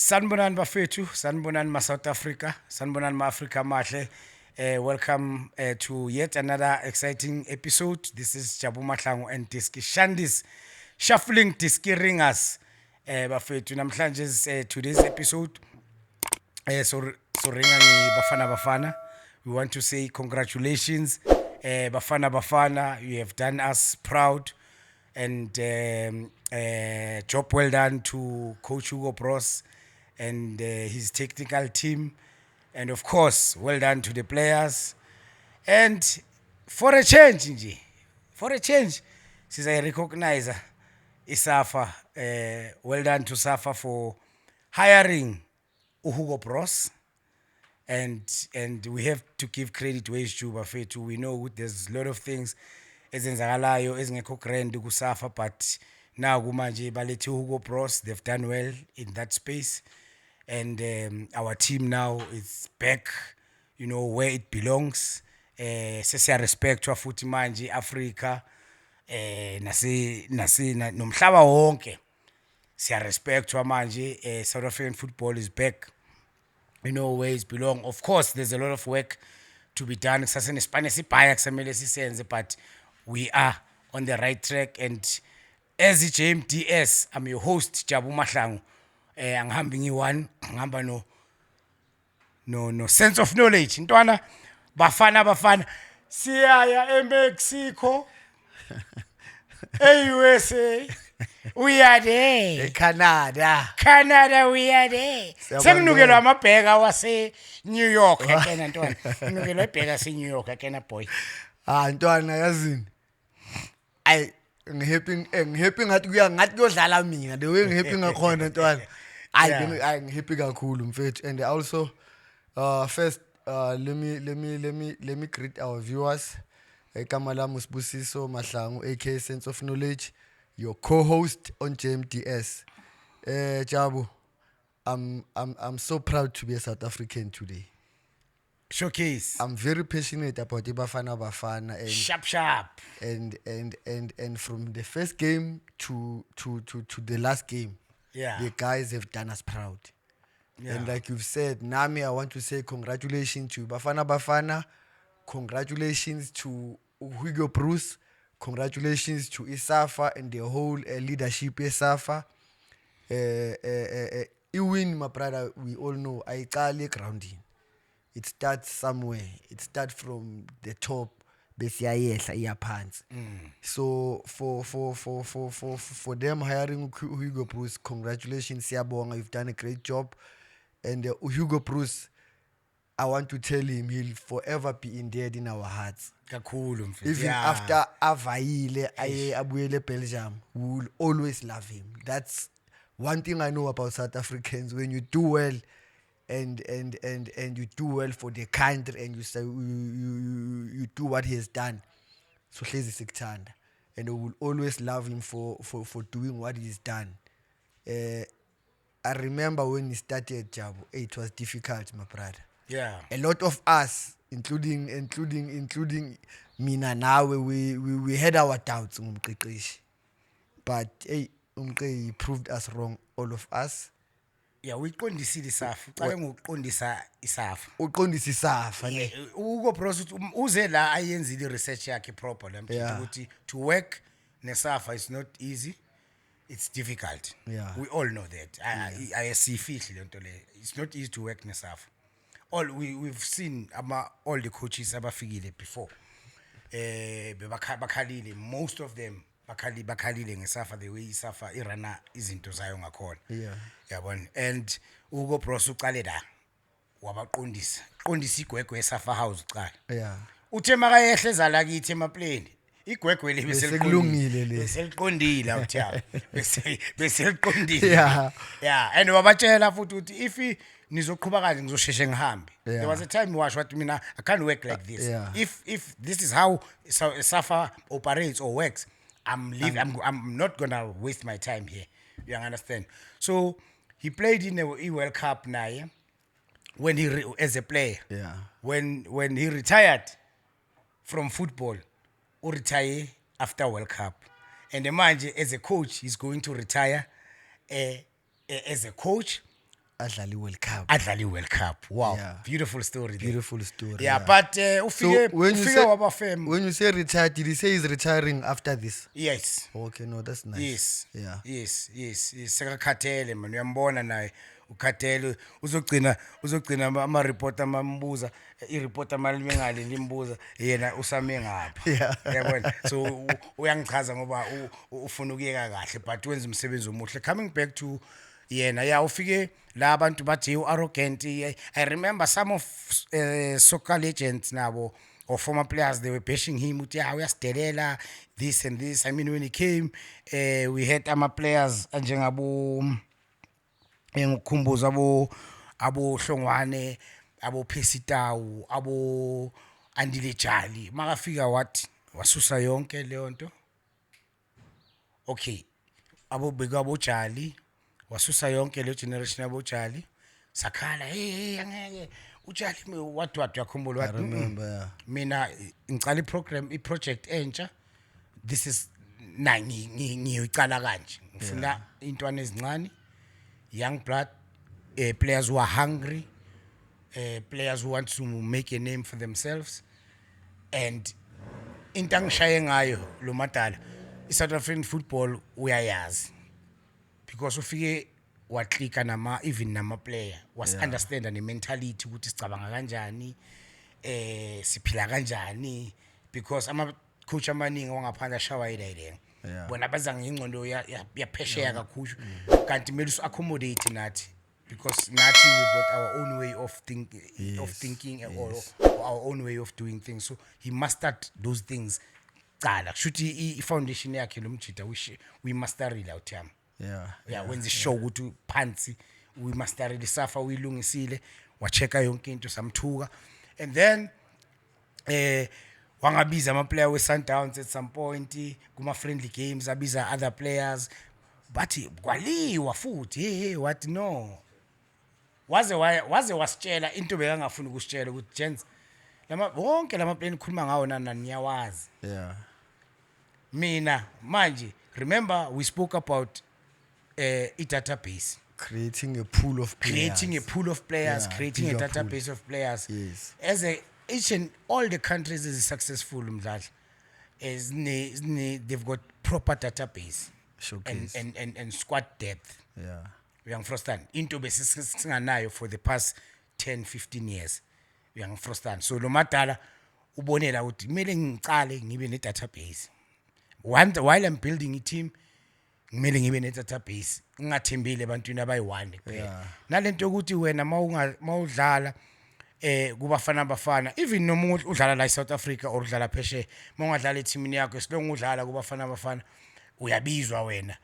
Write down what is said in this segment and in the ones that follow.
Sanbonan bafethu, sanbonan ma South Africa, sanbonan ma Africa mahle. Welcome to yet another exciting episode. This is Jabu Mahlangu and Diski Shandis shuffling Diski ringers. Bafethu namhlanje today's episode. So ringa ni Bafana. We want to say congratulations, Bafana. You have done us proud, and job well done to Coach Hugo Bros and his technical team, and of course, well done to the players. And for a change, since I recognize Isafa, well done to Safa for hiring Hugo Bros. And we have to give credit to HQ Bafethu. We know there's a lot of things ezenzakalayo ezingekho grand kusafa, but now kumanje balethi Hugo Bros, they've done well in that space, and our team now is back, where it belongs. Sesiya respect futhi manje Africa, nomhlaba wonke siya respect manje. South African football is back, where it belongs. Of course, there's a lot of work to be done, but we are on the right track. And as JMDS, I'm your host, Jabu Mahlangu. Angihamba ngiyi-one, ngihamba no sense of knowledge. Ntwana, bafana siyaya eMexico, USA. We are there. Canada, we are there. Senginukelwa amabheka wase New York akena ntwana. Nginukelwa ibheka se New York akena boy. ntwana yazini. Ngihappy ngathi kuyodlala mina. The way ngihappy ngakhona ntwana. Ngihappy kakhulu mfethu. And also first let me greet our viewers. Igama lami uSibusiso Mahlangu aka Sense of Knowledge, your co-host on JMDS. Jabu, I'm so proud to be a South African today. Showcase. I'm very passionate about Bafana and Sharp. And from the first game to the last game, the guys have done us proud. Yeah. And like you've said, Nami, I want to say congratulations to Bafana. Congratulations to Hugo Bruce. Congratulations to Isafa and the whole leadership Isafa. Win, my brother, we all know, I call it grounding. It starts somewhere. It starts from the top. So for them hiring Hugo Bruce, congratulations, Siyabonga, you've done a great job. And Hugo Bruce, I want to tell him he'll forever be indebted in our hearts. Even after Availe, Abuyele Belgium, we will always love him. That's one thing I know about South Africans. When you do well and you do well for the country and you say you do what he has done, so hlezi sikuthanda, and we will always love him for doing what he's done. I remember when he started Jabu, it was difficult, my brother. Yeah. A lot of us, including mina nawe, we had our doubts ngumqeqeshi. But he proved us wrong, all of us. Yeah, we uqondisile Isafa. Uqale ngokuqondisa Isafa. Uqondisa Isafa ne. Ugo Bros uze la ayenzile research yakhe proper ukuthi to work neSafa is not easy. It's difficult. Yeah. We all know that. I see fihli lento le. It's not easy to work neSafa. We've seen all the coaches abafikile before. Bakhalile, most of them bakhalile ngeSafa, the way iSafa irana izinto zayo ngakhona. Yeah. Yabona. And Hugo Bros uqale la wabaqondisa igwegwe eSafa House uqala. Yeah. Uthe makayehle zala kithi emaplane. Igwegwe le besekulungile le. Beseliqondile awutha. Beseliqondile. Yeah. And wabatshela futhi uthi if nizoqhubeka kanje ngizosheshe ngihambe. There was a time wash what mina I can't work like this. Yeah. If this is how Safa operates or works, I'm not gonna waste my time here. You understand? So he played in a World Cup now, when as a player. Yeah. When he retired from football, or retire after World Cup, and the man as a coach, he's going to retire as a coach adlala i-World Cup. adlala i-World Cup. Wow, Yeah. beautiful story there. Beautiful story. Yeah, but ufike when waba fam. you say retired, did he say he's retiring after this? Yes. Okay, no, that's nice. Yes. Yeah. Yes. Sekakhathele man, uyambona naye ukhathele uzogcina ama reporter mambuza i-reporter malime ngale limbuza yena usame ngapha. Yeah. Yabona. So uyangichaza ngoba ufuna ukuyeka kahle but wenza umsebenzi omuhle. Coming back to yena, yeah, ufike la abantu bathi arrogant. I remember some of soccer legends nabo or former players, they were bashing him uthi uyasidelela this and this. I mean, when he came, we had ama players njengabo engikhumbuza abo Hlongwane, abo Phesitawu, abo Andile Jali. Makafika what wasusa yonke leyo nto. Okay, abo Bego Jali wasusa yonke le generation abo Jali. Sakhala angeke uJali what yakhumbula I what. remember. Yeah. Mina ngicala i-project entsha. This is ngiyicala kanje. Ngifuna intwana ezincane, young blood, players who are hungry, players who want to make a name for themselves. And into angishaye ngayo lo madala, i-South African football uyayazi because ufike waklika even nama player was understand the mentality ukuthi sicabanga kanjani, siphila kanjani, because ama coach amaningi wangaphandle ashawa idea bona baza ngingcondo yaphesheya kakhulu kanti kumele usu-accommodate nathi because nathi we got our own way of thinking or our own way of doing things. So he mastered those things cala kushuthi i-foundation yakhe lo mjida we masterile uthama. Yeah, when the show ukuthi phansi we masterile safa uyilungisile wachecka yonke into samthuka, and then wangabiza ama player we Sundowns at some point kuma friendly games, abiza other players but kwaliwa futhi hey what no waze wasitshela into bekangafuni ukusitshela ukuthi gents bonke lama plan khuluma ngawo nana niyawazi. Yeah. Mina manje remember we spoke about a database, Creating a pool of players. creating a pool of players, Yeah, creating a bigger database of players. Yes. As each and all the countries is successful mdlali, they've got proper database Showcase. and squad depth. Yeah. Uyangifrostan into besinganayo for the past 10-15 years. Uyangifrostan. So lo madala ubonela ukuthi kumele ngicale ngibe ne database. While I'm building a team, kumele ngibe ne database. Ngingathembile ebantwini abayi1 kuphela. Nalento ukuthi wena mawudlala kubafana abafana, even noma udlala la eSouth Africa or udlala pheshe, mongadlala eteamini yakho esilongo udlala kubafana abafana uyabizwa wena.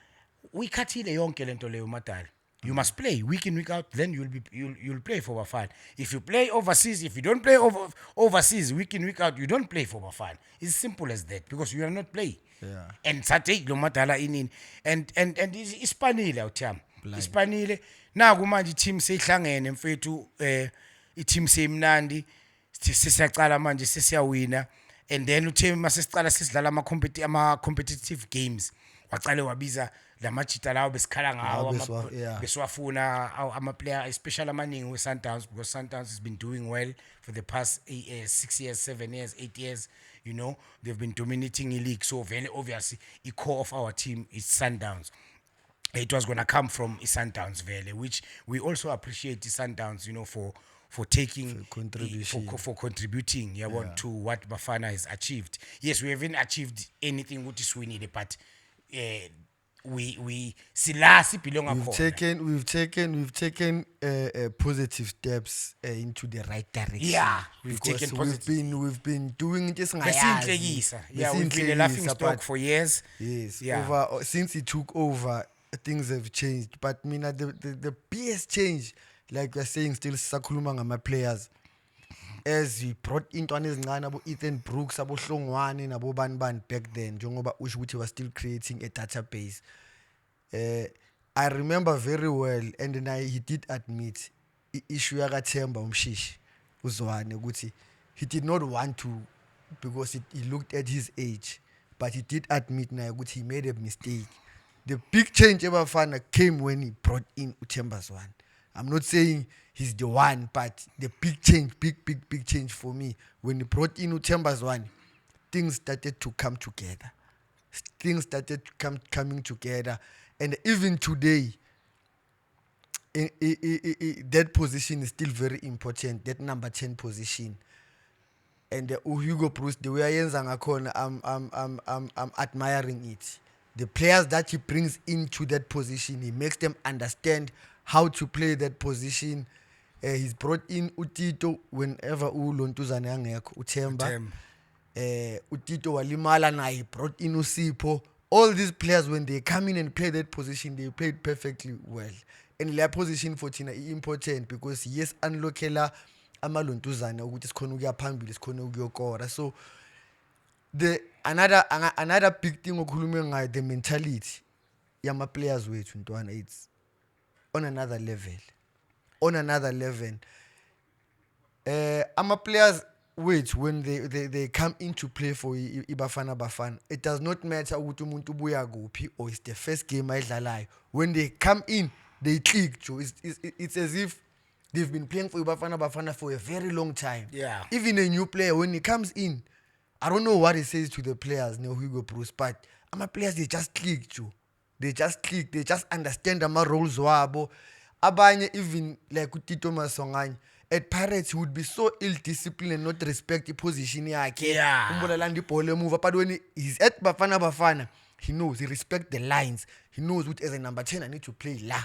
Uyikhathile yonke lento leyo madala. You must play week in week out, then you'll play for Bafana. If you play overseas, if you don't play overseas week in week out, you don't play for Bafana. It's simple as that because you are not playing. Yeah. And sathe lo madala inini and ispanile uthama. Ispanile naku manje team seyihlangene mfethu, i-team semnandi sisiyaqala manje sesiyawina, and then uthe masesicala sisidlala ama competitive games waqale wabiza lamajita lawo besikhala ngawo besiwafuna ama player especially amaningi we Sundowns, because Sundowns has been doing well for the past 6 years, 7 years, 8 years. You know, they've been dominating the league, so very obviously the core of our team is Sundowns. It was going to come from Sundowns Valley, which we also appreciate the Sundowns, you know, for taking for contributing to what Bafana has achieved. Yes, we haven't achieved anything what is we needed, but we silasi belong we've taken positive steps into the right direction. Yeah, we've taken positive. We've been doing this. Yeah, we've been a laughing stock for years. Yes, yeah. Since he took over, things have changed. But Mina, the biggest change, like we're saying, still sakhuluma ngama players. As we brought into abo Ethan Brooks, abo Hlongwane, abo Ban back then, njengoba usho ukuthi was still creating a database. I remember very well, and then he did admit issue yakaThemba umshishi uZwane ukuthi he did not want to, because he looked at his age, but he did admit naye ukuthi he made a mistake. The big change eBafana came when he brought in uThemba Zwane. I'm not saying he's the one, but the big change, big change for me, when he brought in Utemba's one, things started to come together. Things started coming together. And even today, that position is still very important, that number 10 position. And Hugo Bruce, the way I I'm admiring it. The players that he brings into that position, he makes them understand how to play that position. He's brought in Utito whenever uLontuzane angekho, Uthemba. Utito walimala na, he brought in Usipho. All these players, when they come in and play that position, they played perfectly well. And their position for Tina is important because yes, unlokela amalontuzane ukuthi sikhona ukuya phambili, sikhona ukuyokora. So the another big thing okhulume ngayo, the mentality yama players wethu ntwana, it's on another level. Ama players wethu, when they come into play for iBafana Bafana, it does not matter ukuthi umuntu ubuya kuphi or it's the first game ayidlalayo. When they come in, they click. It's as if they've been playing for iBafana Bafana for a very long time. Yeah. Even a new player, when he comes in, I don't know what he says to the players, Hugo Bruce, but ama players, they just click. They just click. They just understand ama roles wabo. Abanye even like Tito Masongane, at Pirates, he would be so ill-disciplined and not respect the position yakhe. Yeah. But when he's at Bafana, he knows, he respects the lines. He knows what as a number 10 I need to play la.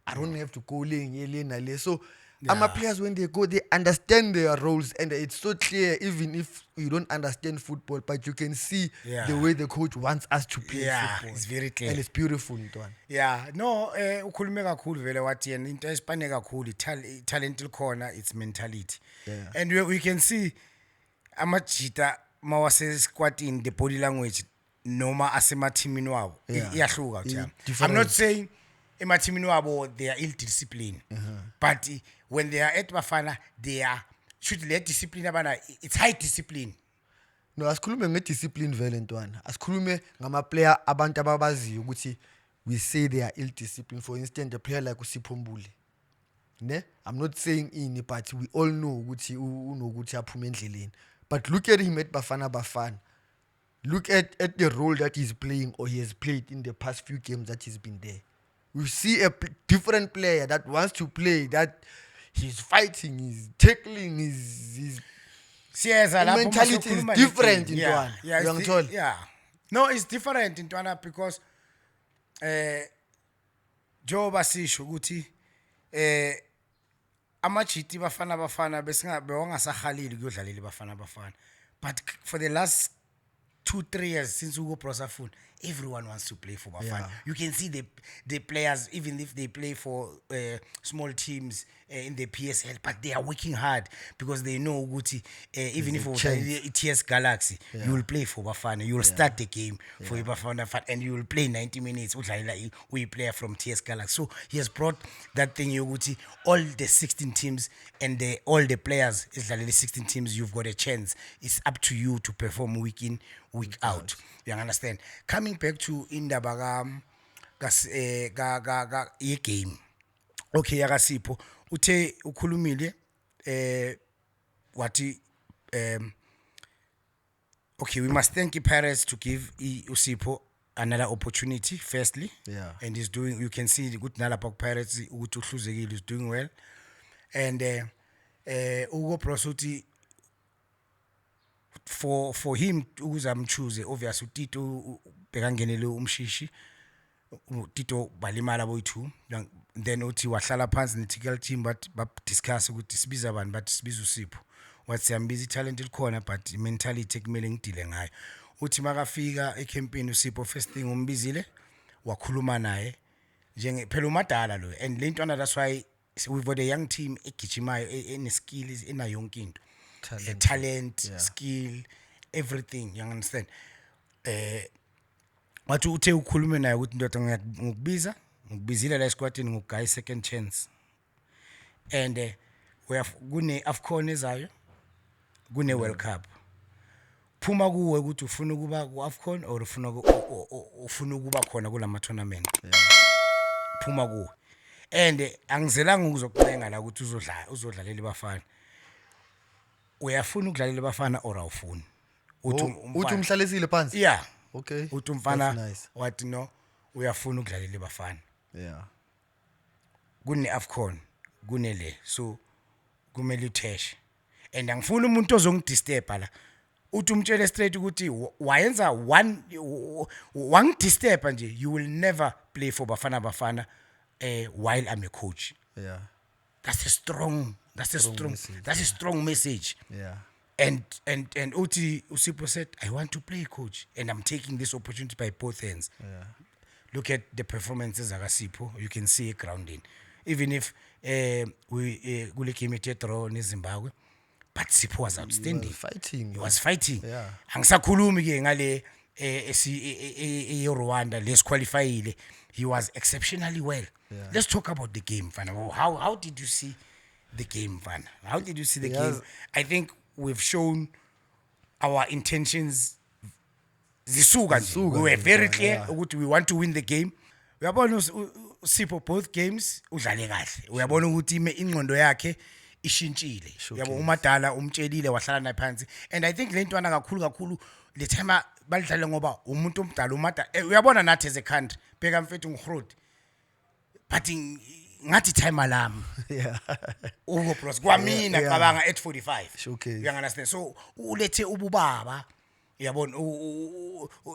I don't have to go lane. So my players, when they go, they understand their roles, and it's so clear, even if you don't understand football, but you can see the way the coach wants us to play football. It's very clear. And it's beautiful, Ntwana. Yeah, no, ukhulume kakhulu vele wathi yena into esipane kakhulu talent likhona, it's mentality. Yeah. And we can see amajita mawase squatting, the body language noma asemathimini wabo iyahluka kuthina. I'm not saying emathimini wabo they are ill disciplined, but when they are at Bafana, they are should let discipline abana, it's high discipline. No, asikhulume ngediscipline vele Ntwana. Asikhulume ngama player abantu ababaziyo ukuthi we say they are ill disciplined. For instance, a player like Usipho Mbuli. Ne? I'm not saying ini, but we all know ukuthi unokuthi aphume endleleni. But look at him at Bafana. Look at the role that he's playing or he has played in the past few games that he's been there. We see a different player that wants to play, that he's fighting, he's tackling, his mentality is different in Ntwana. Yeah. No, it's different in Ntwana because Joe basisho ukuthi amajiti Bafana besingabe wangasahalili kuyodlalela Bafana. But for the last 2-3 years since Hugo Prosafun, everyone wants to play for Bafana. Yeah. You can see the players, even if they play for small teams in the PSL, but they are working hard because they know Guti, even if TS Galaxy, you will play for Bafana. You will start the game for Bafana and you will play 90 minutes. We player from TS Galaxy. So he has brought that thing, Guti, all the 16 teams and all the players, it's like the 16 teams, you've got a chance. It's up to you to perform week in, week out. You understand? Coming back to indaba ye game. Okay, yakasipho uthe ukhulumile wathi okay, we must thank the Pirates to give Usipho another opportunity firstly. Yeah. And he's doing, you can see the good Nalapok Pirates ukuthi uhluzekile is doing well. And Hugo Prosuti, for him ukuze amchoose, obviously Tito bekangenele umshishi, Tito balimala boy2, then uthi wahlala phansi ne-technical team but discuss ukuthi sibiza abantu but sibiza Usipho, wathi I'm busy talent likhona but mentality ekumele ngidile ngayo. Uthi makafika ecampaign Usipho first thing umbizile wakhuluma naye njenge phela umadala lo, and le ntwana, that's why we've got a young team egijimayo ene skills ena yonke into, talent, skill, everything, you understand. Wathi uthe ukhulume naye ukuthi ndoda ngikubizile la squadini ngugaya second chance, and we have kune AFCON ezayo, kune World Cup. Phuma kuwe ukuthi ufuna ukuba ku AFCON or ufuna ukuba khona kulama tournament. Phuma kuwe. and angizelanga ukuzokucenga la ukuthi uzodlalela bafana uyafuna ukudlalela bafana or awufuni uthi umhlalesile phansi yeah okay uthi umfana nice. wathi no uyafuna ukudlalela bafana yeah kune AFCON kunele so kumele utheshe and angifuni umuntu ozongidisturb la uthi umtshele straight ukuthi wayenza wangidisturb nje you will never play for bafana while I'm a coach yeah that's a strong message yeah and uthi Usipho said I want to play coach and I'm taking this opportunity by both hands yeah look at the performances akasipho you can see a grounding even if we kule game ethe draw neZimbabwe but Sipho was outstanding he was fighting yeah angisakhulumi ke ngale Rwanda lesqualified he was exceptionally well yeah. Let's talk about the game Fana how did you see the game Fana how did you see the game I think we've shown our intentions zisuka nje we were very clear ukuthi we want to win the game uyabona Sipho both games udlale kahle uyabona ukuthi ingqondo yakhe ishintshile yabo umadala umtshelile wahlala naye phansi and I think le ntwana kakhulu le time balidlale ngoba umuntu omdala umadala uyabona nathi as a country bheka mfethu ngihrodi but ngathi time alarm yeah Hugo Bros kwamina cabanga at 45 okay you understand so ulethe ububaba yabona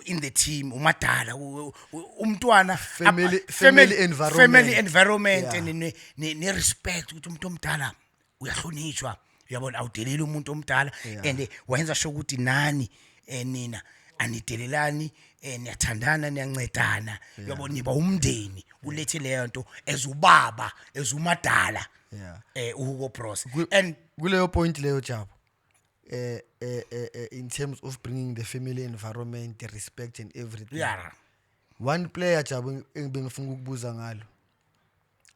in the team umadala umntwana family environment yeah. and ne respect ukuthi umuntu omdala uyahlonishwa uyabona awudeleli umuntu omdala yeah. and wayenza sho ukuthi nani nina anidelelani niyathandana niyancedana uyabona niba umndeni ulethe leyo nto ezubaba ezumadala yeah uHugo Bros and kuleyo point leyo Jabu in terms of bringing the family environment the respect and everything yeah one player Jabu engibengifuna ukubuza ngalo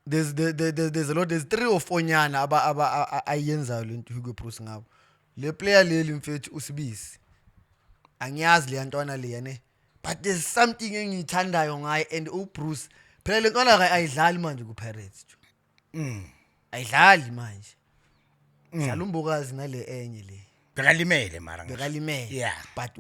there's a lot there's 3 or 4 nyana ayenzayo lento Hugo Bros ngabo le player leli mfethu uSibisi angiyazi le ntwana le yane but there's something engithandayo ngaye and uBruce phela le ntwana ayidlali manje ku Pirates ayidlali manje dlala umbokazi nale enye le bekalimele mara bekalimele yeah but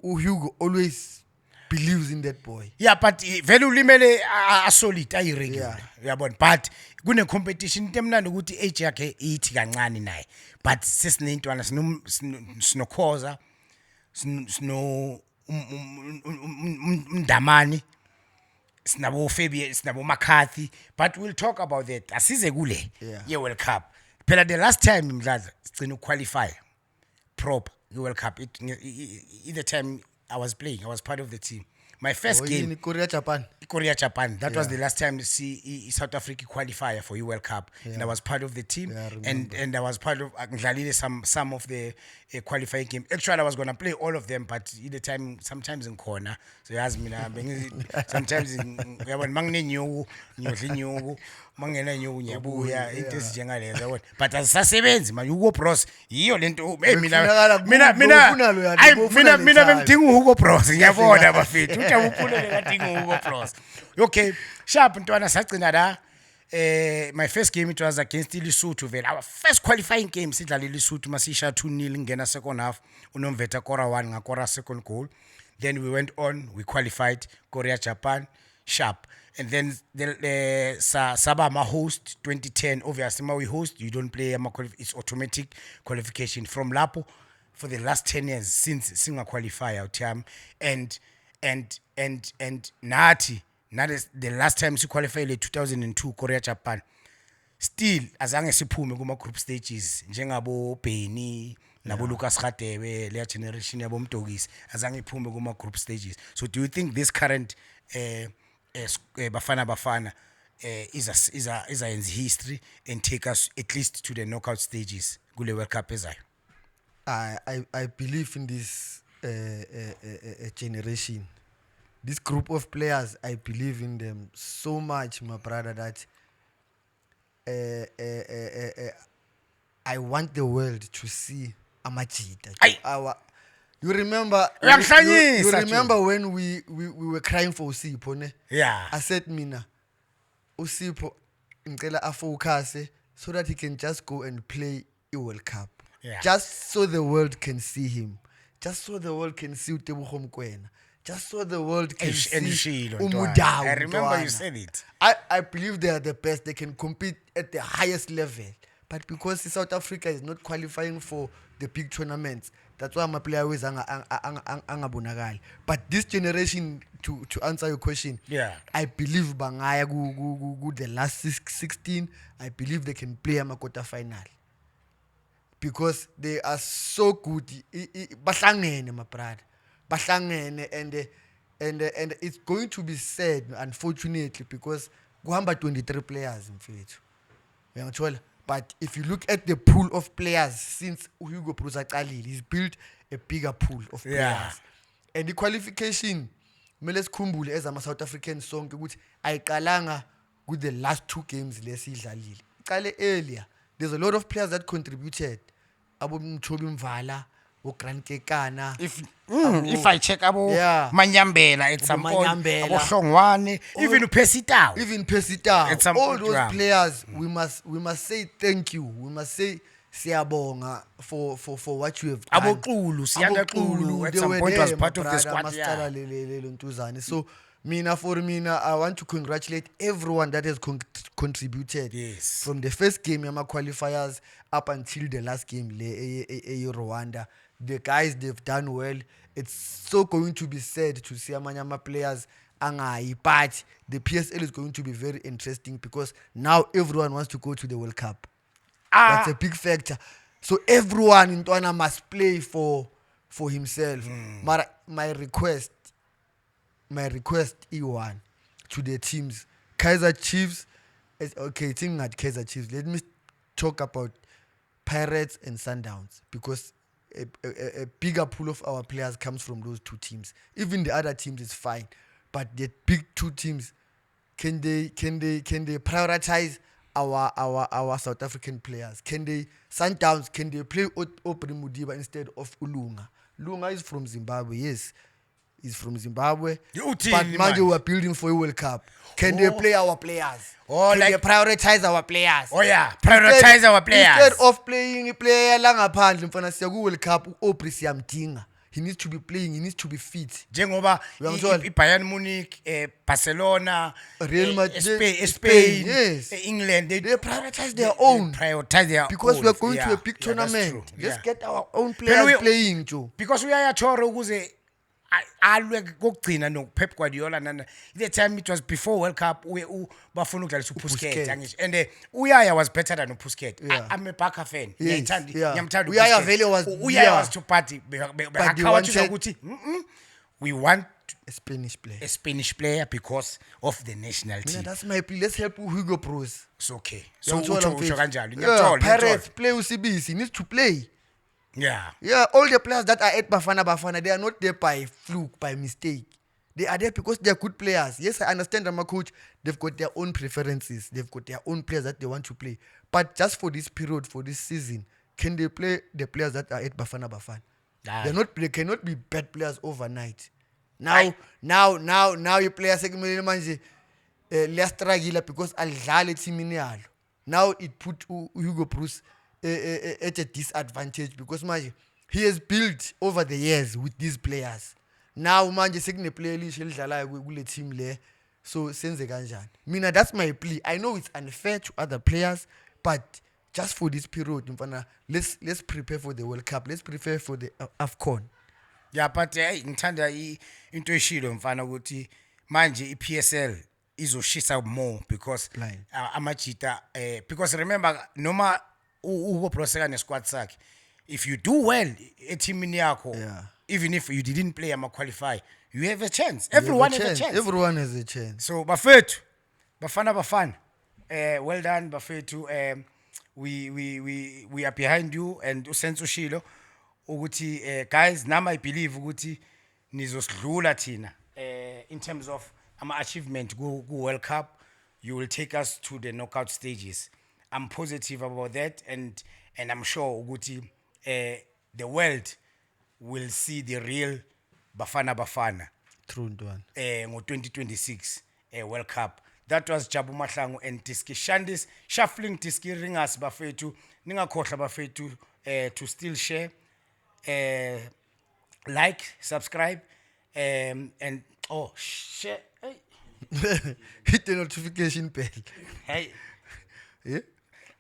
Hugo always believes in that boy yeah but vele ulimele a solid ay regular uyabona but kune competition into emnandi ukuthi age yakhe ithi kancane naye but sesinentwana sinokhoza sino umndamani sinabo Fabian sinabo McCarthy but we'll talk about that asize kule ye World Cup phela the last time imdlalo sigcina ukuqualify proper ye World Cup the time I was playing I was part of the team my first game in Korea Japan that was the last time to see South Africa qualifier for World Cup and I was part of the team and I was part of some of the qualifying game actually I was going to play all of them but in the time sometimes in corner so yazi mina sometimes uyabona manginenyuku ngiyodla inyuku mangena inyuku ngiyabuya into ezinjengalezo yabona but asisasebenzi manje Hugo Bros yiyo lento mina bengidinga uHugo Bros ngiyabona bafethu uthi awuphulele kadinga uHugo Bros okay sharp ntwana sagcina la my first game it was against Lesotho vele our first qualifying game sidlala Lesotho masisha 2-0 ngena second half unomvetha kora 1 ngakora second goal then we went on we qualified Korea Japan sharp and then the saba ma host 2010 obviously we host you don't play it's automatic qualification from lapo for the last 10 years since singa qualify out and nathi the last time we qualified in 2002 Korea Japan still azange siphume kuma group stages njengabo Beni nabo Lucas Radebe le generation yabo Mdokisi azange iphume kuma group stages so do you think this current Bafana is a history and take us at least to the knockout stages kule World Cup ezayo I believe in this generation this group of players I believe in them so much my brother that I want the world to see Amajita you remember when we were crying for Usipho ne yeah I said mina Usipho ngicela afocus so that he can just go and play a World Cup. Yeah. Just so the world can see him. Just so the world can see Tebogo Mokoena. Just so the world can see Shilo, Umudau. I remember you Ntwana. said it. I believe they are the best. They can compete at the highest level. But because South Africa is not qualifying for the big tournaments, that's why my player is angabonakali. But this generation, to answer your question, Yeah. I believe bangaya go the last 16. I believe they can play a quarter final because they are so good. Bahlangene, my brother. Bahlangene, and it's going to be sad, unfortunately, because kuhamba 23 players in fact. Uyangithola? But if you look at the pool of players since Hugo Broos aqalile, he's built a bigger pool of players. Yeah. And the qualification, kumele sikhumbule as ama South African sonke ukuthi ayiqalanga with the last 2 games lesiyidlalile. Iqale earlier. There's a lot of players that contributed. Abo Mthobi Mvala, Grant Kekana. If I check abo Yeah. Manyambela at some point, Manyambela. abo Hlongwane, even Upesitao. Even Pesita, At some all point, those yeah. players, we must say thank you. We must say siyabonga for what you have done. Abo Xulu, Siyanda Xulu, at they some were point was there, part my of the brother, squad. Masicala Yeah. lelo ntuzane. So for me, I want to congratulate everyone that has contributed. Yes. From the first game, Yama qualifiers, up until the last game, Rwanda. The guys, they've done well. It's so going to be sad to see Amanyama players angai, but the PSL is going to be very interesting because now everyone wants to go to the World Cup. That's a big factor. So everyone in Ntwana must play for himself. My request E1 to the teams. Kaizer Chiefs, okay, think at Kaizer Chiefs. Let me talk about Pirates and Sundowns because a bigger pool of our players comes from those 2 teams. Even the other teams is fine, but the big 2 teams, can they prioritize our South African players? Can they Sundowns? Can they play Aubrey Mudiba instead of Ulunga? Lunga is from Zimbabwe, yes. He's from Zimbabwe. But manje we're building for a World Cup. Can they play our players? Can they prioritize our players? Oh yeah, prioritize our players. Instead of playing a player la ngaphandle mfana siya ku World Cup Aubrey siyamdinga. He needs to be playing, he needs to be fit. Njengoba Bayern Munich, Barcelona, Real Madrid, Spain, yes. England, they prioritize their own. Because we're going to a big tournament. Let's get our own players playing too. Because we are choro ukuze alwe kokugcina no Pep Guardiola nana the time it was before World Cup bafuna ukudlalisa uPusquets angisho and Uyaya was better than uPusquets. I'm a Barca fan. Ngiyamthanda Uyaya vele was to party akhawathi ukuthi we want a Spanish player because of the national team. That's my plea. Let's help Hugo Broos. It's okay. So utsho kanjalo. Pirates play uCBC. He needs to play. Yeah, all the players that are at Bafana, they are not there by fluke, by mistake. They are there because they are good players. Yes, I understand I'm a coach. They've got their own preferences. They've got their own players that they want to play. But just for this period, for this season, can they play the players that are at Bafana? They cannot be bad players overnight. Now you play a second manje less struggle because alidlala team yalo. Now it put Hugo Broos at a disadvantage because manje he has built over the years with these players. Now manje sekune player elidlalayo kule team le, so senze kanjani. Mina, that's my plea. I know it's unfair to other players, but just for this period mfana, let's prepare for the World Cup. Let's prepare for the AFCON. Yeah, but ngithanda into eshilo mfana ukuthi manje iPSL izoshisa more because amajita because remember noma Hugo Broos nesquad sakhe, if you do well eteamini yakho, even if you didn't play ama qualify, you have a chance. Everyone has a chance. So bafethu bafana well done bafethu. We are behind you and usenze ushilo ukuthi guys nami I believe ukuthi nizosidlula thina in terms of ama achievement ku World Cup. You will take us to the knockout stages. I'm positive about that, and I'm sure ukuthi the world will see the real Bafana True one. ngo 2026 World Cup. That was Jabu Mahlangu and Tiski Shandis. Shuffling Tiski ringers bafethu. Ningakhohlwa bafethu to still share, like, subscribe, and share. Hey. Hit the notification bell. Hey. Yeah?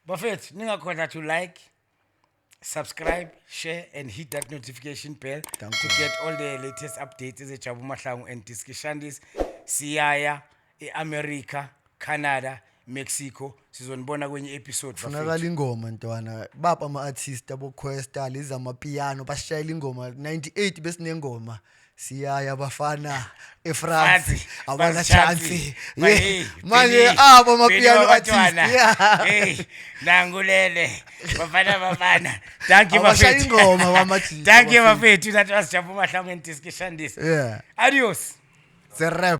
Bafethu ningakhohlwa to like, subscribe, share, and hit that notification bell Thank to get all the latest updates. Is Jabu Mahlangu and Tiski Shandis. Siyaya, America, Canada, Mexico. Sizonibona kwenye episode Funakala ingoma ntwana. Bapha ama-artist abo-Questa, leza amapiano, basishayela ingoma. 98 besinengoma. Siyaya bafana eFrance. Abana chance. Yeah. Manje abo amapiano artist. Yeah. Hey, nangulele. Bafana. Thank you Abashaya bafethu. ingoma wama-artist. Thank you bafethu. That was Jabu Mahlangu and Tiski Shandis. Yeah. Adios. It's a rap.